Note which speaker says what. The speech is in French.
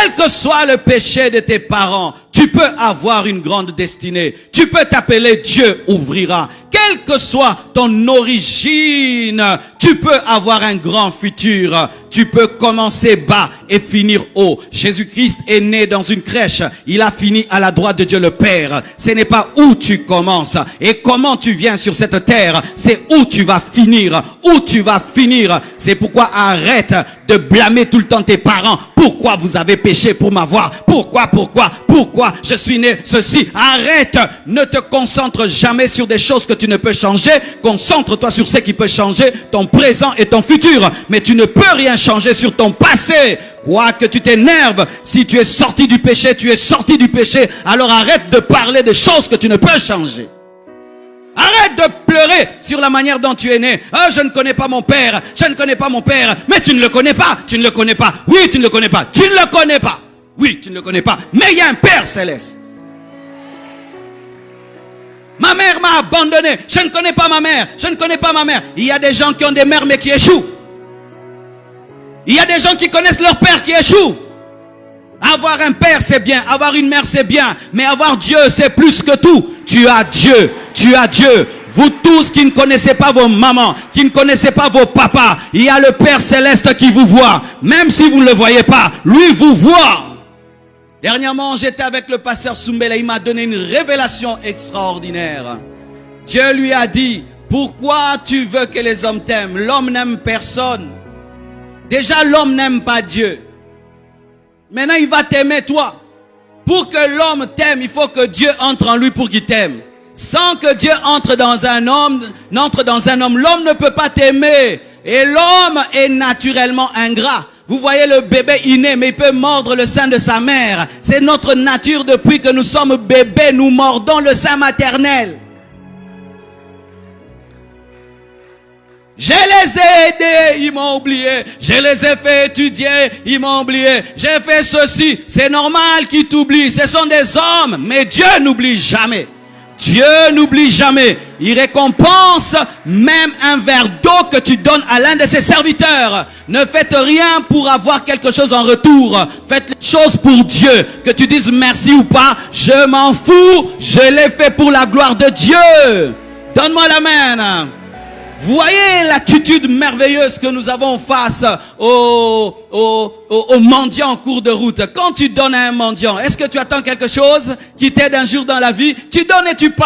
Speaker 1: Quel que soit le péché de tes parents, tu peux avoir une grande destinée. Tu peux t'appeler Dieu ouvrira. Quelle que soit ton origine, tu peux avoir un grand futur. Tu peux commencer bas et finir haut. Jésus-Christ est né dans une crèche. Il a fini à la droite de Dieu le Père. Ce n'est pas où tu commences et comment tu viens sur cette terre. C'est où tu vas finir. Où tu vas finir. C'est pourquoi arrête de blâmer tout le temps tes parents. Pourquoi vous avez péché pour m'avoir? Pourquoi je suis né ceci? Arrête. Ne te concentre jamais sur des choses que tu ne peux changer. Concentre-toi sur ce qui peut changer ton présent et ton futur. Mais tu ne peux rien changer sur ton passé. Quoi que tu t'énerves, si tu es sorti du péché, tu es sorti du péché. Alors arrête de parler des choses que tu ne peux changer. Arrête de pleurer sur la manière dont tu es né. Ah, je ne connais pas mon père. Je ne connais pas mon père. Mais tu ne le connais pas. Tu ne le connais pas. Oui, tu ne le connais pas. Tu ne le connais pas. Oui, tu ne le connais pas. Mais il y a un Père céleste. Ma mère m'a abandonné. Je ne connais pas ma mère. Je ne connais pas ma mère. Il y a des gens qui ont des mères mais qui échouent. Il y a des gens qui connaissent leur père qui échouent. Avoir un père c'est bien, avoir une mère c'est bien, mais avoir Dieu c'est plus que tout. Tu as Dieu, tu as Dieu. Vous tous qui ne connaissez pas vos mamans, qui ne connaissez pas vos papas, il y a le Père Céleste qui vous voit. Même si vous ne le voyez pas, lui vous voit. Dernièrement, j'étais avec le pasteur Soumbela, il m'a donné une révélation extraordinaire. Dieu lui a dit, pourquoi tu veux que les hommes t'aiment? L'homme n'aime personne. Déjà, l'homme n'aime pas Dieu. Maintenant, il va t'aimer toi. Pour que l'homme t'aime, il faut que Dieu entre en lui pour qu'il t'aime. Sans que Dieu entre dans un homme, l'homme ne peut pas t'aimer. Et l'homme est naturellement ingrat. Vous voyez le bébé inné, mais il peut mordre le sein de sa mère. C'est notre nature depuis que nous sommes bébés, nous mordons le sein maternel. Je les ai aidés, ils m'ont oublié. Je les ai fait étudier, ils m'ont oublié. J'ai fait ceci, c'est normal qu'ils t'oublient. Ce sont des hommes, mais Dieu n'oublie jamais. Dieu n'oublie jamais. Il récompense même un verre d'eau que tu donnes à l'un de ses serviteurs. Ne faites rien pour avoir quelque chose en retour. Faites les choses pour Dieu. Que tu dises merci ou pas, je m'en fous. Je l'ai fait pour la gloire de Dieu. Donne-moi l'amen. Vous voyez l'attitude merveilleuse que nous avons face aux mendiants en cours de route. Quand tu donnes à un mendiant, est-ce que tu attends quelque chose qui t'aide un jour dans la vie? Tu donnes et tu pars.